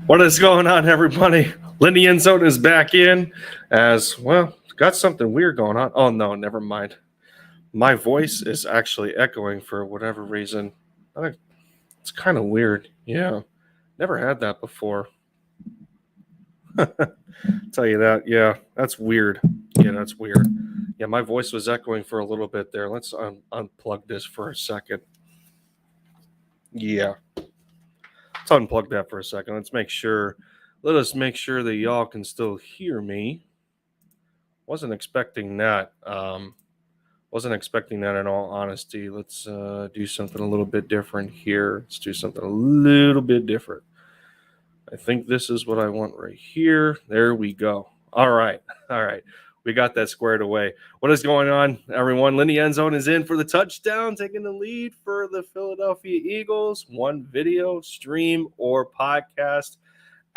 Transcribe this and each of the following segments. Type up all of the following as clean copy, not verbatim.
What is going on, everybody? Lindy Endzone is back in as well. Got something weird going on. Oh, no, never mind. My voice is actually echoing for whatever reason. It's kind of weird. Yeah, never had that before. Tell you that. Yeah, that's weird. Yeah, that's weird. Yeah, my voice was echoing for a little bit there. Let's unplug this for a second. Yeah, let's unplug that for a second. Let us make sure that y'all can still hear me. Wasn't expecting that. Wasn't expecting that in all honesty. Let's do something a little bit different here. Let's do something a little bit different. I think this is what I want right here. There we go. All right. We got that squared away. What is going on, everyone? Lindy Endzone is in for the touchdown, taking the lead for the Philadelphia Eagles. One video, stream, or podcast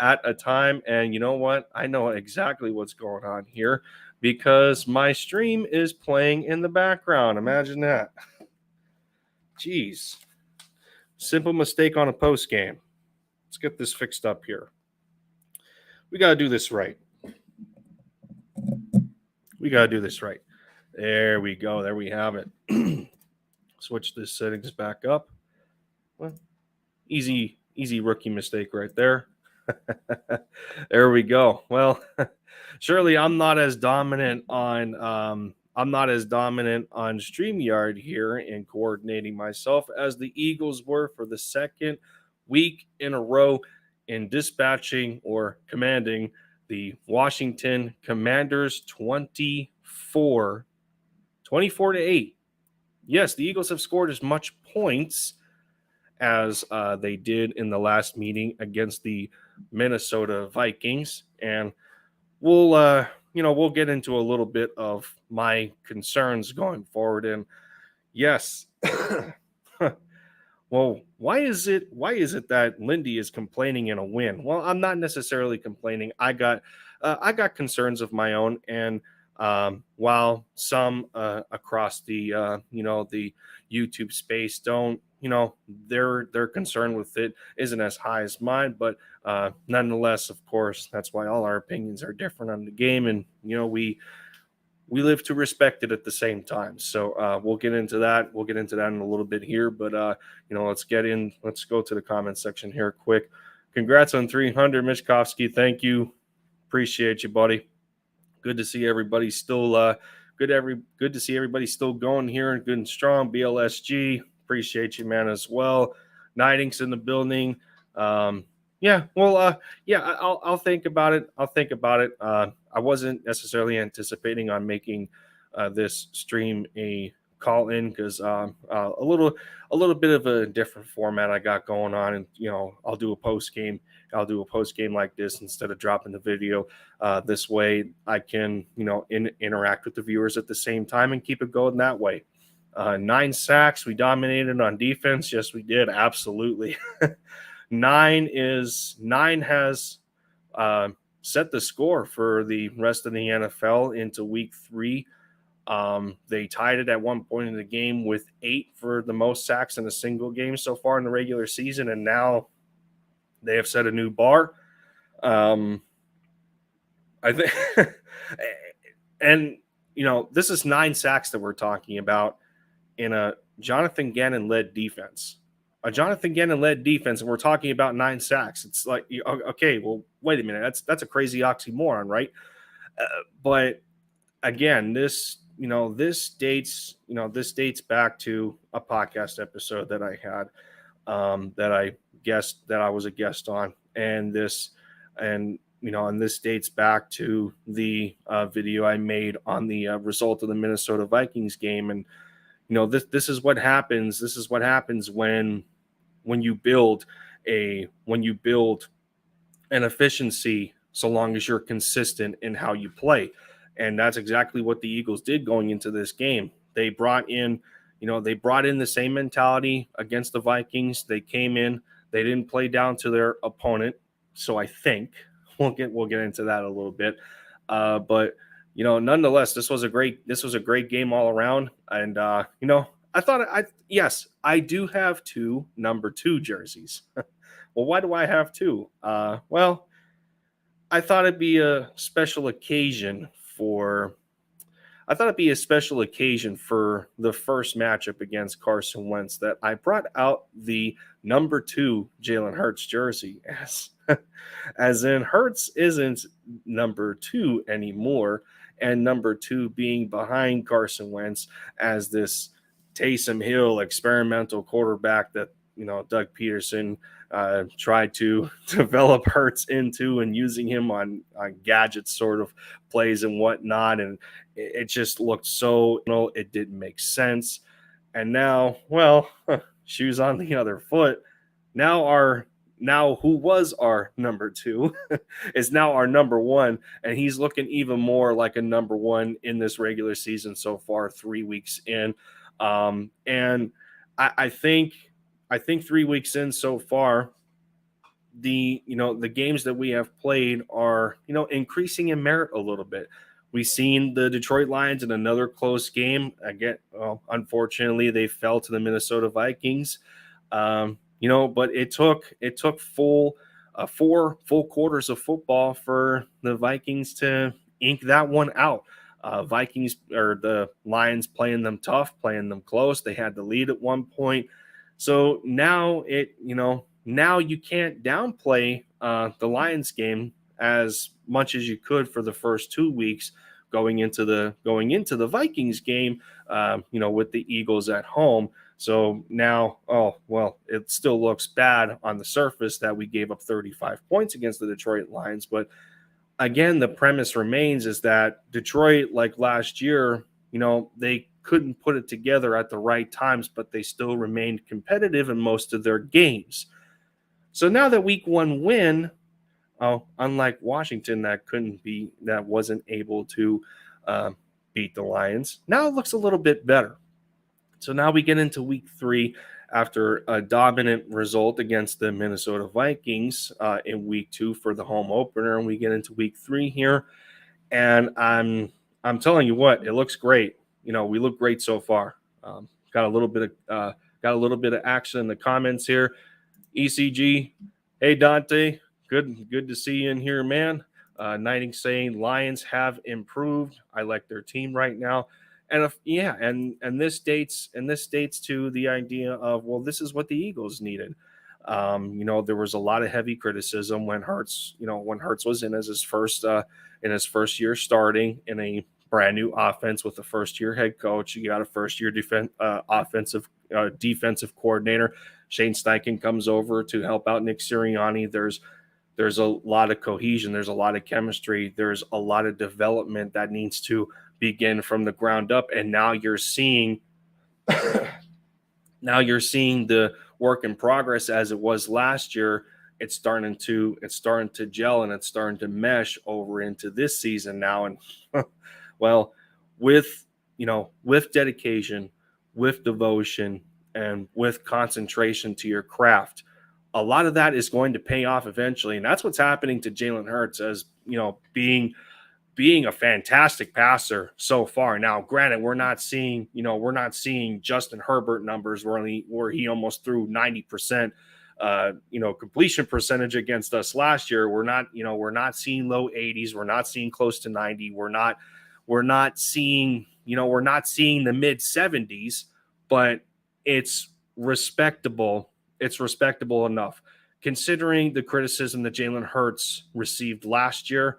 at a time. And you know what? I know exactly what's going on here because my stream is playing in the background. Imagine that. Jeez. Simple mistake on a post game. Let's get this fixed up here. We got to do this right. There we go. There we have it. Switch the settings back up. Well, easy rookie mistake right there. There we go. Well, surely I'm not as dominant on StreamYard here in coordinating myself as the Eagles were for the second week in a row in dispatching or commanding the Washington Commanders 24 to 8. Yes, the Eagles have scored as much points as they did in the last meeting against the Minnesota Vikings, and we'll get into a little bit of my concerns going forward. And yes, well, why is it that Lindy is complaining in a win? Well, I'm not necessarily complaining. I got concerns of my own, and while some across the the YouTube space don't, their concern with it isn't as high as mine, but nonetheless, of course, that's why all our opinions are different on the game, and we live to respect it at the same time. So we'll get into that. We'll get into that in a little bit here, but let's go to the comment section here quick. Congrats on 300, Mishkovsky. Thank you. Appreciate you, buddy. Good to see everybody still good to see everybody still going here and good and strong. BLSG, appreciate you, man, as well. Nightings in the building. I'll think about it. I wasn't necessarily anticipating on making this stream a call in because a little bit of a different format I got going on, and I'll do a post game like this instead of dropping the video. This way I can interact with the viewers at the same time and keep it going that way. 9 sacks, we dominated on defense. Yes, we did, absolutely. 9 has set the score for the rest of the NFL into week 3. They tied it at one point in the game with 8 for the most sacks in a single game so far in the regular season, and now they have set a new bar. I think, and this is 9 sacks that we're talking about in a Jonathan Gannon-led defense. A Jonathan Gannon-led defense, and we're talking about 9 sacks. It's like, okay, well, wait a minute. That's a crazy oxymoron, right? But again, this dates back to a podcast episode that I had that I was a guest on, and this dates back to the video I made on the result of the Minnesota Vikings game. And this is what happens. This is what happens when you build an efficiency, so long as you're consistent in how you play. And that's exactly what the Eagles did going into this game. They brought in the same mentality against the Vikings. They came in, they didn't play down to their opponent. So I think we'll get into that a little bit. But nonetheless, this was a great game all around. And I do have 2 number 2 jerseys. Well, why do I have two? Well, I thought it'd be a special occasion for I thought it'd be a special occasion for the first matchup against Carson Wentz that I brought out the number two Jalen Hurts jersey as in Hurts isn't number two anymore, and number two being behind Carson Wentz as this Taysom Hill experimental quarterback that Doug Peterson tried to develop Hurts into and using him on gadget sort of plays and whatnot, and it just looked so it didn't make sense. And now, well, shoes on the other foot. Now who was our number two is now our number one, and he's looking even more like a number one in this regular season so far, 3 weeks in. And I think 3 weeks in so far, the games that we have played are increasing in merit a little bit. We've seen the Detroit Lions in another close game. Again, well, unfortunately, they fell to the Minnesota Vikings. But it took four full quarters of football for the Vikings to ink that one out. Vikings or the Lions playing them tough, playing them close. They had the lead at one point. So now now you can't downplay the Lions game as much as you could for the first 2 weeks going into the Vikings game, with the Eagles at home. So now, it still looks bad on the surface that we gave up 35 points against the Detroit Lions. But again, the premise remains is that Detroit, like last year, they couldn't put it together at the right times, but they still remained competitive in most of their games. So now that week one win, unlike Washington that wasn't able to beat the Lions, now it looks a little bit better. So now we get into week three after a dominant result against the Minnesota Vikings in week two for the home opener, and we get into week three here, and I'm telling you what, it looks great. We look great so far. Got a little bit of action in the comments here. ECG, hey Dante, good to see you in here, man. Knighting saying Lions have improved. I like their team right now. And and this dates to the idea of, well, this is what the Eagles needed. There was a lot of heavy criticism when Hurts was in his first year starting in a brand new offense with a first year head coach. You got a first year defensive coordinator. Shane Steichen comes over to help out Nick Sirianni. There's a lot of cohesion. There's a lot of chemistry. There's a lot of development that needs to begin from the ground up. And now you're seeing the work in progress as it was last year. It's starting to gel, and it's starting to mesh over into this season now. And well, with dedication, with devotion, and with concentration to your craft, a lot of that is going to pay off eventually. And that's what's happening to Jalen Hurts, as being a fantastic passer so far. Now, granted, we're not seeing Justin Herbert numbers where he almost threw 90% completion percentage against us last year. We're not seeing low 80s. We're not seeing close to 90. We're not seeing the mid 70s, but it's respectable. It's respectable enough considering the criticism that Jalen Hurts received last year.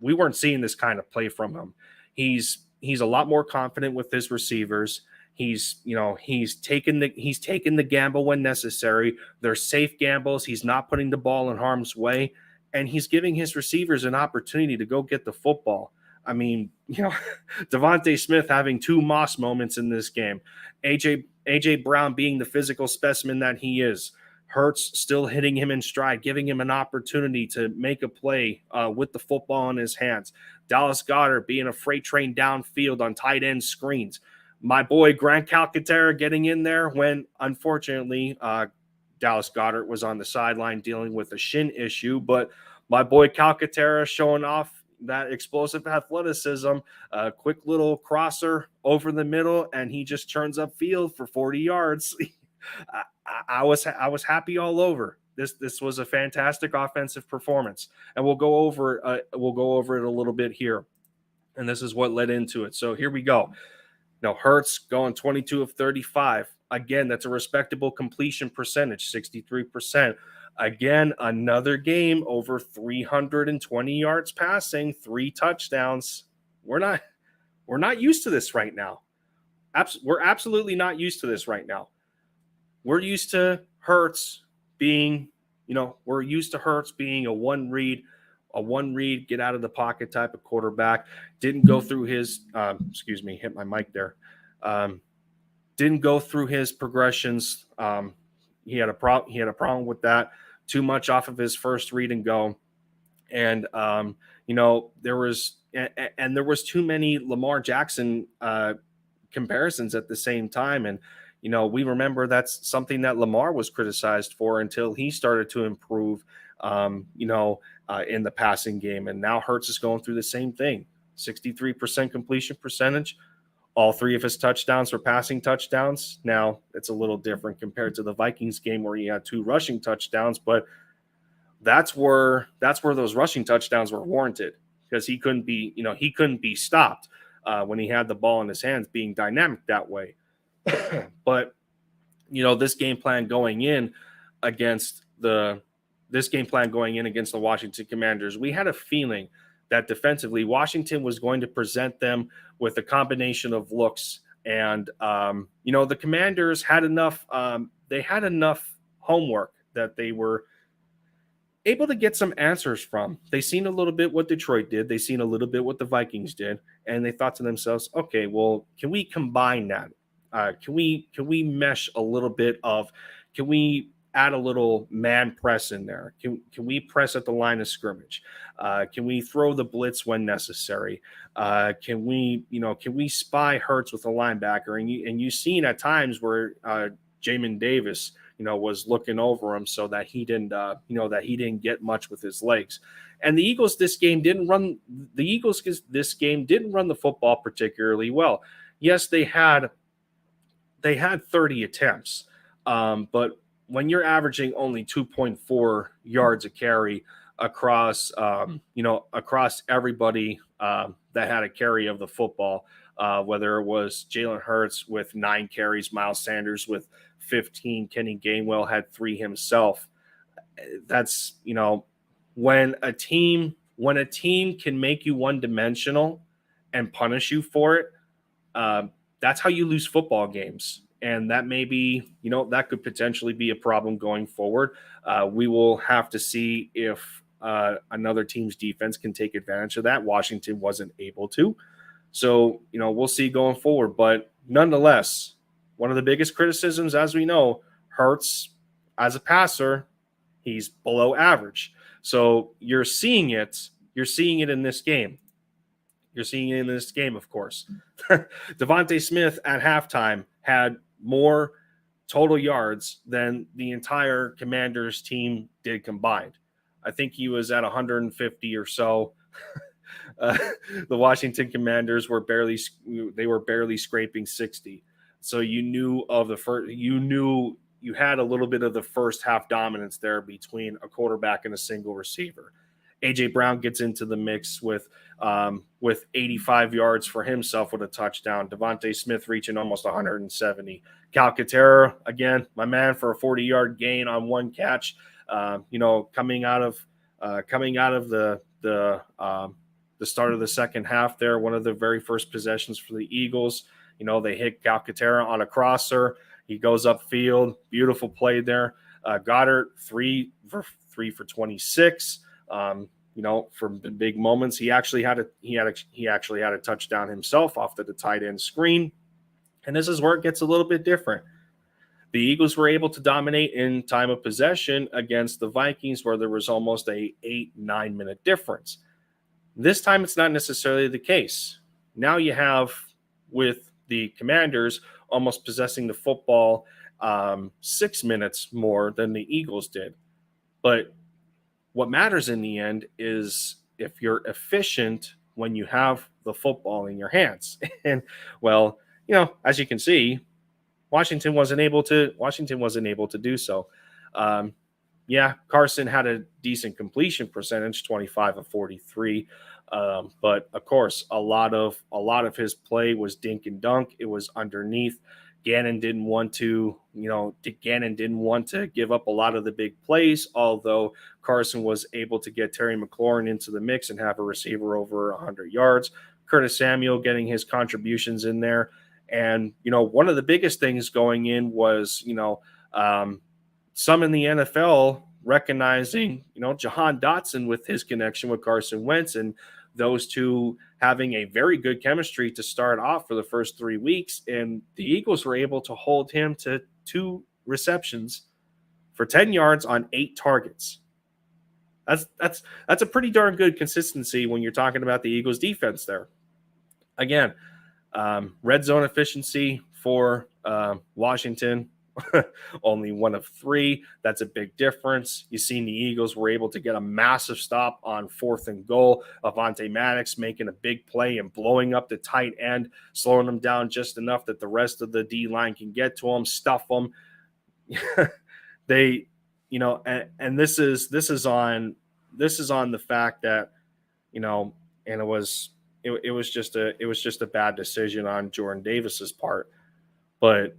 We weren't seeing this kind of play from him. He's a lot more confident with his receivers. He's taken the gamble when necessary. They're safe gambles. He's not putting the ball in harm's way, and he's giving his receivers an opportunity to go get the football. I mean, Devontae Smith having two Moss moments in this game. AJ Brown being the physical specimen that he is. Hurts still hitting him in stride, giving him an opportunity to make a play with the football in his hands. Dallas Goedert being a freight train downfield on tight end screens. My boy Grant Calcaterra getting in there when, unfortunately, Dallas Goedert was on the sideline dealing with a shin issue. But my boy Calcaterra showing off that explosive athleticism, a quick little crosser over the middle, and he just turns upfield for 40 yards. I was happy all over. This was a fantastic offensive performance, and we'll go over it a little bit here, and this is what led into it. So here we go. Now Hurts going 22 of 35. Again, that's a respectable completion percentage, 63%. Again, another game over 320 yards passing, 3 touchdowns. We're not used to this right now. We're absolutely not used to this right now. We're used to Hurts being, we're used to Hurts being a one read, get out of the pocket type of quarterback. Didn't go through his, hit my mic there. Didn't go through his progressions. He had a problem with that. Too much off of his first read and go. And, there was too many Lamar Jackson comparisons at the same time. And, we remember that's something that Lamar was criticized for until he started to improve, in the passing game. And now Hurts is going through the same thing. 63% completion percentage. All 3 of his touchdowns were passing touchdowns. Now it's a little different compared to the Vikings game where he had 2 rushing touchdowns, but that's where those rushing touchdowns were warranted, because he couldn't be stopped when he had the ball in his hands, being dynamic that way. But this game plan going in against the Washington Commanders, we had a feeling that defensively Washington was going to present them with a combination of looks, and the Commanders had enough. They had enough homework that they were able to get some answers from. They seen a little bit what Detroit did. They seen a little bit what the Vikings did, and they thought to themselves, okay, well, can we combine that? Can we mesh a little bit of? Can we add a little man press in there? Can we press at the line of scrimmage? Can we throw the blitz when necessary? Can we spy Hurts with a linebacker? And you've seen at times where Jamin Davis, was looking over him so that he didn't get much with his legs. And the Eagles this game didn't run the football particularly well. Yes, they had 30 attempts, but when you're averaging only 2.4 yards a carry across everybody that had a carry of the football, whether it was Jalen Hurts with 9 carries, Miles Sanders with 15, Kenny Gainwell had 3 himself. That's, when a team can make you one-dimensional and punish you for it, that's how you lose football games. And that may be, that could potentially be a problem going forward. We will have to see if another team's defense can take advantage of that. Washington wasn't able to. So, we'll see going forward. But nonetheless, one of the biggest criticisms, as we know, Hurts as a passer, he's below average. So you're seeing it in this game. You're seeing it in this game, of course. Devontae Smith at halftime had more total yards than the entire Commanders team did combined. I think he was at 150 or so. The Washington Commanders were barely scraping 60. So you knew you had a little bit of the first half dominance there between a quarterback and a single receiver. A.J. Brown gets into the mix with 85 yards for himself with a touchdown. Devontae Smith reaching almost 170. Calcaterra, again, my man, for a 40-yard gain on one catch. Coming out of the start of the second half there, one of the very first possessions for the Eagles. They hit Calcaterra on a crosser. He goes upfield. Beautiful play there. Goddard, 3 for 26. For big moments, he actually had a touchdown himself off the tight end screen. And this is where it gets a little bit different. The Eagles were able to dominate in time of possession against the Vikings, where there was almost a 8-9 minute difference. This time, it's not necessarily the case. Now you have, with the Commanders almost possessing the football 6 minutes more than the Eagles did. But what matters in the end is if you're efficient when you have the football in your hands. And, well, as you can see, Washington wasn't able to do so. Um, yeah, Carson had a decent completion percentage, 25 of 43. But of course, a lot of his play was dink and dunk. It was underneath. Gannon didn't want to, give up a lot of the big plays, although Carson was able to get Terry McLaurin into the mix and have a receiver over 100 yards. Curtis Samuel getting his contributions in there. And, one of the biggest things going in was, some in the NFL recognizing, Jahan Dotson with his connection with Carson Wentz, and those two having a very good chemistry to start off for the first 3 weeks. And the Eagles were able to hold him to 2 receptions for 10 yards on 8 targets. That's a pretty darn good consistency when you're talking about the Eagles defense there. Again, red zone efficiency for Washington, only 1 of 3. That's a big difference. You've seen the Eagles were able to get a massive stop on 4th and goal. Avonte Maddox making a big play and blowing up the tight end, slowing them down just enough that the rest of the D-line can get to them, stuff them. They, and this is on the fact that, and it was just a bad decision on Jordan Davis's part. But,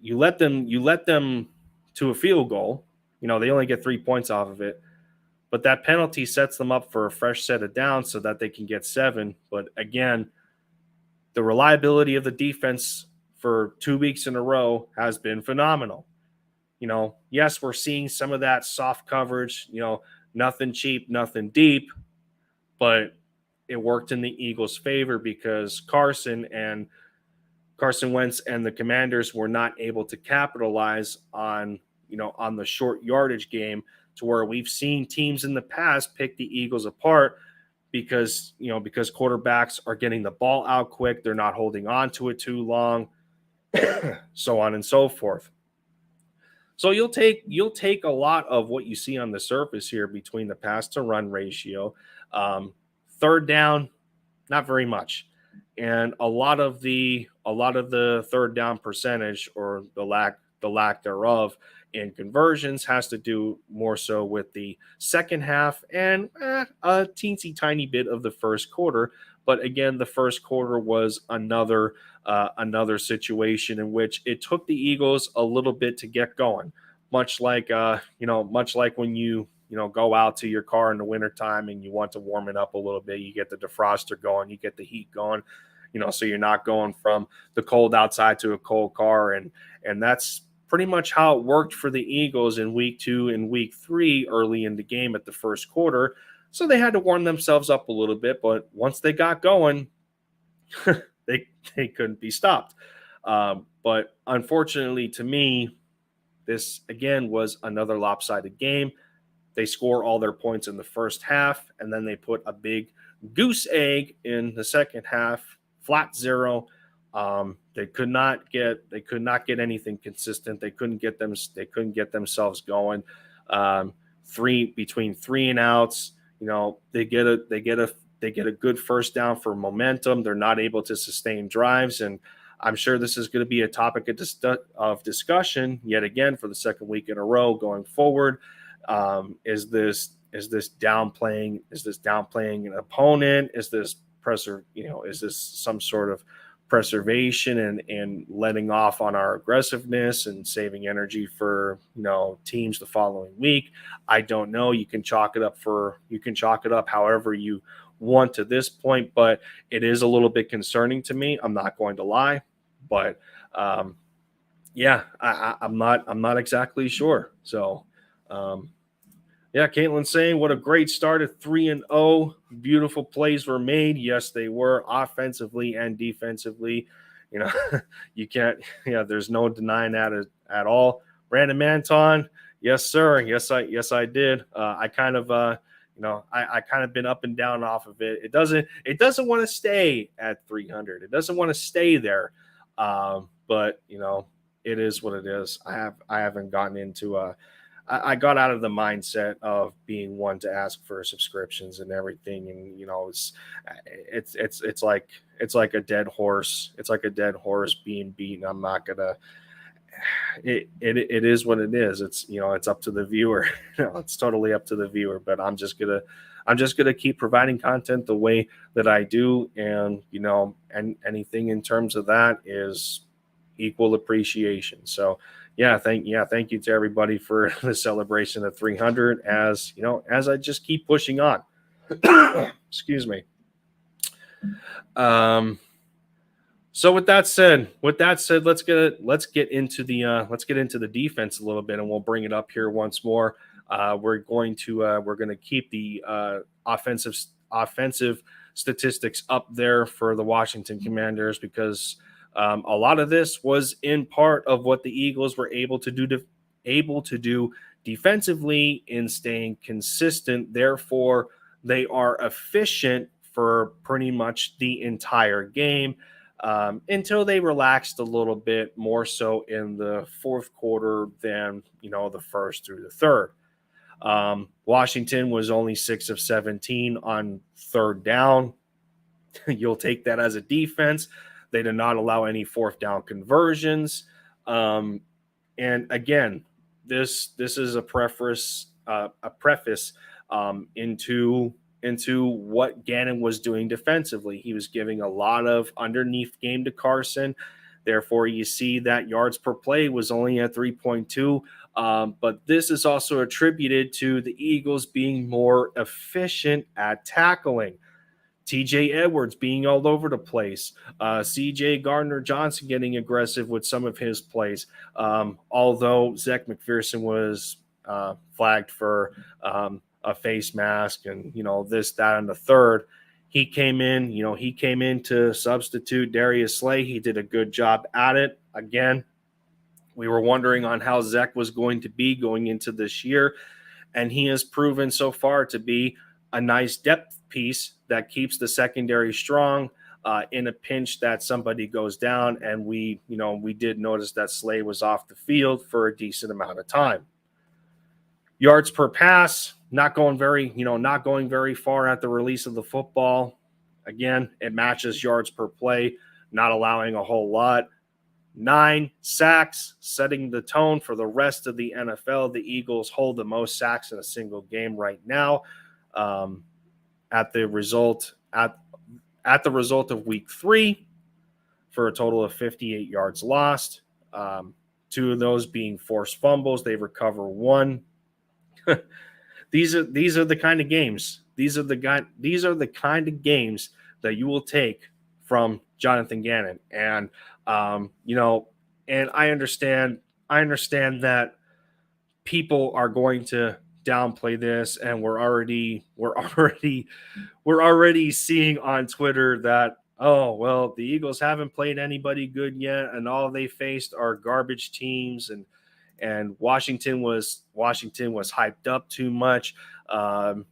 you let them to a field goal. They only get 3 points off of it. But that penalty sets them up for a fresh set of downs so that they can get 7. But again, the reliability of the defense for 2 weeks in a row has been phenomenal. Yes, we're seeing some of that soft coverage, nothing cheap, nothing deep, but it worked in the Eagles' favor because Carson Wentz and the Commanders were not able to capitalize on the short yardage game, to where we've seen teams in the past pick the Eagles apart because quarterbacks are getting the ball out quick. They're not holding on to it too long, so on and so forth. So you'll take a lot of what you see on the surface here between the pass to run ratio. Third down, not very much. And a lot of the third down percentage, or the lack thereof in conversions, has to do more so with the second half and a teensy tiny bit of the first quarter. But again, the first quarter was another situation in which it took the Eagles a little bit to get going, much like when you go out to your car in the wintertime and you want to warm it up a little bit. You get the defroster going, you get the heat going, so you're not going from the cold outside to a cold car. And that's pretty much how it worked for the Eagles in week 2 and week 3 early in the game at the first quarter. So they had to warm themselves up a little bit, but once they got going, they couldn't be stopped. But unfortunately to me, this again was another lopsided game. They score all their points in the first half, and then they put a big goose egg in the second half, flat 0. They could not get anything consistent. They couldn't get themselves going. Between 3 and outs, they get a good first down for momentum. They're not able to sustain drives, and I'm sure this is going to be a topic of discussion yet again for the second week in a row going forward. Is this downplaying an opponent? Is this is this some sort of preservation and letting off on our aggressiveness and saving energy for teams the following week? I don't know. You can chalk it up however you want to this point, but it is a little bit concerning to me. I'm not going to lie, but I'm not exactly sure. So Caitlin saying, what a great start at 3-0. Beautiful plays were made. Yes, they were, offensively and defensively. You can't, there's no denying that at all. Brandon Manton, yes, sir. Yes, I did. I kind of, I kind of been up and down off of it. It doesn't want to stay at 300. It doesn't want to stay there. But it is what it is. I haven't gotten into I got out of the mindset of being one to ask for subscriptions and everything, and it's like a dead horse. It's like a dead horse being beaten. I'm not gonna. It is what it is. It's it's up to the viewer. It's totally up to the viewer. But I'm just gonna keep providing content the way that I do, and anything in terms of that is equal appreciation. So thank you to everybody for the celebration of 300. As I just keep pushing on. Excuse me. So with that said, let's get into the defense a little bit, and we'll bring it up here once more. We're going to keep the offensive statistics up there for the Washington Commanders, because a lot of this was in part of what the Eagles were able to do defensively in staying consistent. Therefore, they are efficient for pretty much the entire game. Until they relaxed a little bit more so in the fourth quarter than the first through the third. Washington was only 6 of 17 on third down. You'll take that as a defense. They did not allow any fourth down conversions. And again, this is a preface into what Gannon was doing defensively. He was giving a lot of underneath game to Carson. Therefore, you see that yards per play was only at 3.2. But this is also attributed to the Eagles being more efficient at tackling. TJ Edwards being all over the place. CJ Gardner-Johnson getting aggressive with some of his plays. Although Zach McPherson was flagged for a face mask and this, that, and the third. He came in to substitute Darius Slay. He did a good job at it. Again, we were wondering on how Zach was going to be going into this year, and he has proven so far to be a nice depth piece that keeps the secondary strong in a pinch that somebody goes down. And we did notice that Slay was off the field for a decent amount of time. Yards per pass, not going very far at the release of the football. Again, it matches yards per play, not allowing a whole lot. 9 sacks, setting the tone for the rest of the NFL. The Eagles hold the most sacks in a single game right now. At the result of week 3, for a total of 58 yards lost. 2 of those being forced fumbles. They recover 1. These are the kind of games. These are the kind of games that you will take from Jonathan Gannon. And and I understand that people are going to downplay this, and we're already seeing on Twitter that, oh, well, the Eagles haven't played anybody good yet, and all they faced are garbage teams, and Washington was hyped up too much. The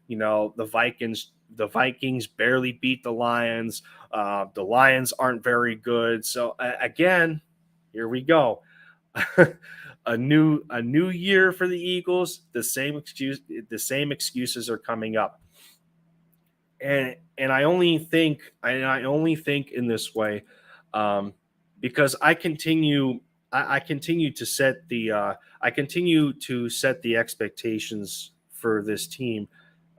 Vikings barely beat the Lions. The Lions aren't very good. So again, here we go. a new year for the Eagles. The same excuses are coming up. And I only think in this way because I continue to set the expectations for this team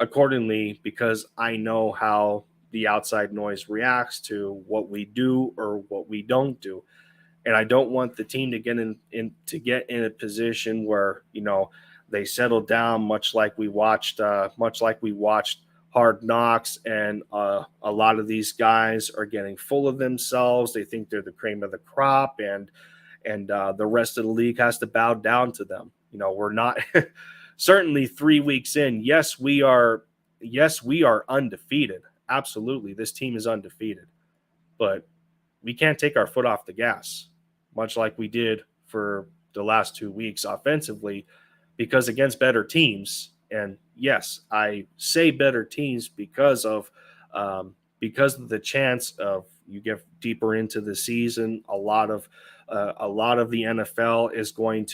accordingly, because I know how the outside noise reacts to what we do or what we don't do. And I don't want the team to get in a position where, they settle down, much like we watched Hard Knocks, and a lot of these guys are getting full of themselves. They think they're the cream of the crop, and the rest of the league has to bow down to them. We're not certainly 3 weeks in. Yes, we are undefeated. Absolutely, this team is undefeated, but we can't take our foot off the gas, much like we did for the last 2 weeks offensively, because against better teams, and yes, I say better teams because of because of the chance of you get deeper into the season, a lot of the NFL is going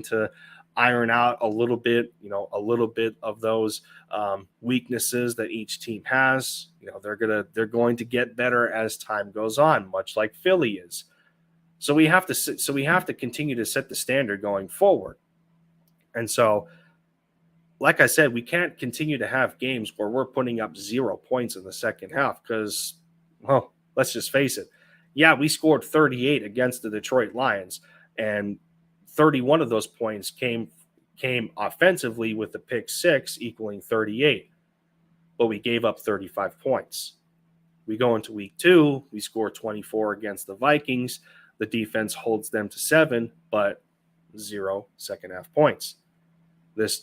to, iron out a little bit of those weaknesses that each team has. They're going to get better as time goes on, much like Philly is. So we have to continue to set the standard going forward. And so, like I said, we can't continue to have games where we're putting up 0 points in the second half because, well, let's just face it. Yeah, we scored 38 against the Detroit Lions, and 31 of those points came offensively with the pick six equaling 38, but we gave up 35 points. We go into week 2, we score 24 against the Vikings. The defense holds them to 7, but 0 second half points. This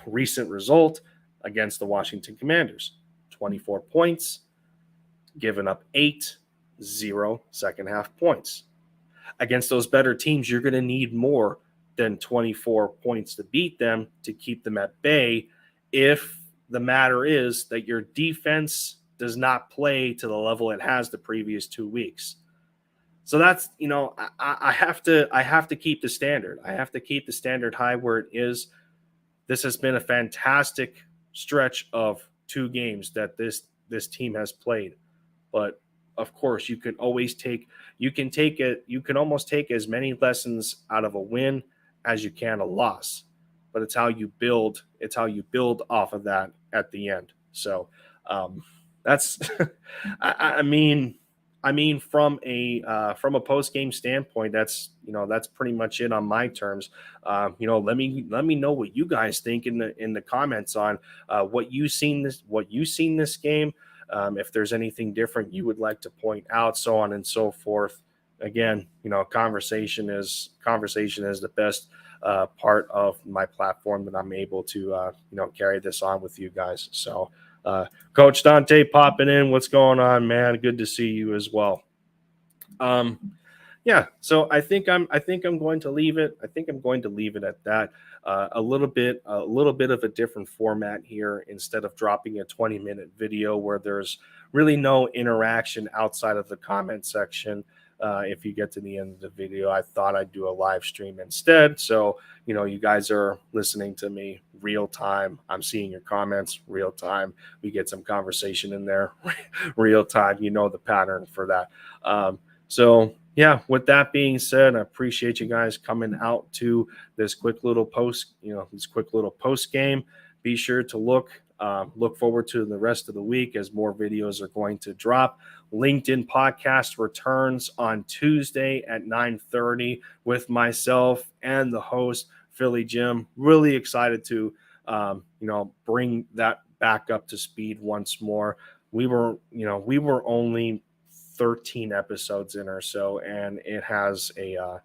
recent result against the Washington Commanders, 24 points, given up 8, 0 second half points. Against those better teams, you're going to need more than 24 points to beat them, to keep them at bay, if the matter is that your defense does not play to the level it has the previous 2 weeks. So that's, I have to keep the standard. I have to keep the standard high where it is. This has been a fantastic stretch of 2 games that this team has played. But of course, you can almost take as many lessons out of a win as you can a loss. But it's how you build off of that at the end. So that's I mean, from a post game standpoint, that's pretty much it on my terms. Let me know what you guys think in the comments on what you seen this game. If there's anything different you would like to point out, so on and so forth. Again, conversation is the best part of my platform that I'm able to carry this on with you guys. So. Coach Dante popping in. What's going on, man? Good to see you as well. Yeah, so I think I'm going to leave it. I think I'm going to leave it at that. A little bit of a different format here. Instead of dropping a 20-minute video where there's really no interaction outside of the comment section. If you get to the end of the video, I thought I'd do a live stream instead. So, you guys are listening to me real time. I'm seeing your comments real time. We get some conversation in there real time. The pattern for that. So yeah, with that being said, I appreciate you guys coming out to this quick little post game. Be sure to look forward to the rest of the week as more videos are going to drop. Linc'd In Podcast returns on Tuesday at 9:30 with myself and the host, Philly Jim. Really excited to, bring that back up to speed once more. We were only 13 episodes in or so, and it has a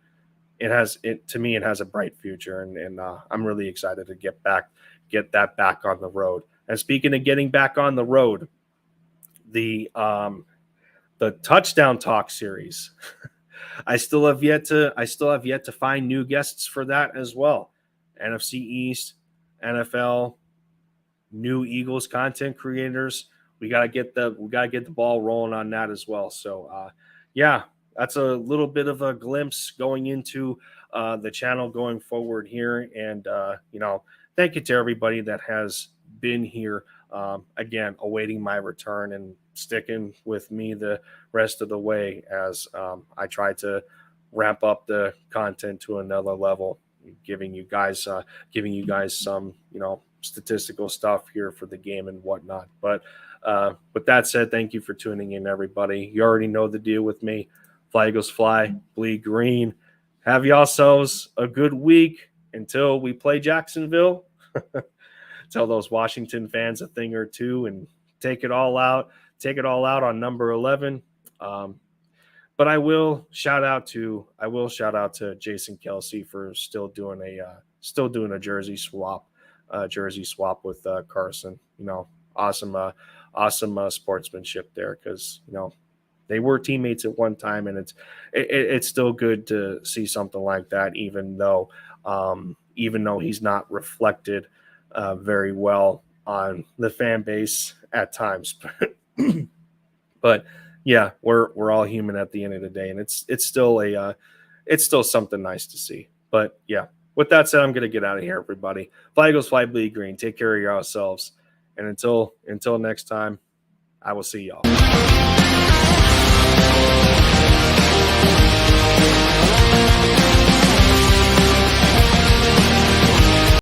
bright future, and I'm really excited to get that back on the road. And speaking of getting back on the road, the Touchdown Talk series, I still have yet to find new guests for that as well. NFC East, NFL, new Eagles content creators. We gotta get the ball rolling on that as well. So yeah, that's a little bit of a glimpse going into the channel going forward here. And thank you to everybody that has been here, again, awaiting my return and sticking with me the rest of the way as I try to ramp up the content to another level, giving you guys some statistical stuff here for the game and whatnot. But with that said, thank you for tuning in, everybody. You already know the deal with me. Fly Eagles fly, bleed green. Have yourselves a good week until we play Jacksonville. Tell those Washington fans a thing or two and take it all out on number 11. But I will shout out to Jason Kelsey for still doing a jersey swap with Carson. Awesome sportsmanship there, because they were teammates at one time, and it's still good to see something like that, even though he's not reflected very well on the fan base at times. But yeah, we're all human at the end of the day, and it's still something nice to see. But yeah, with that said, I'm gonna get out of here, everybody. Fly Eagles, fly bleed green. Take care of yourselves, and until next time, I will see y'all.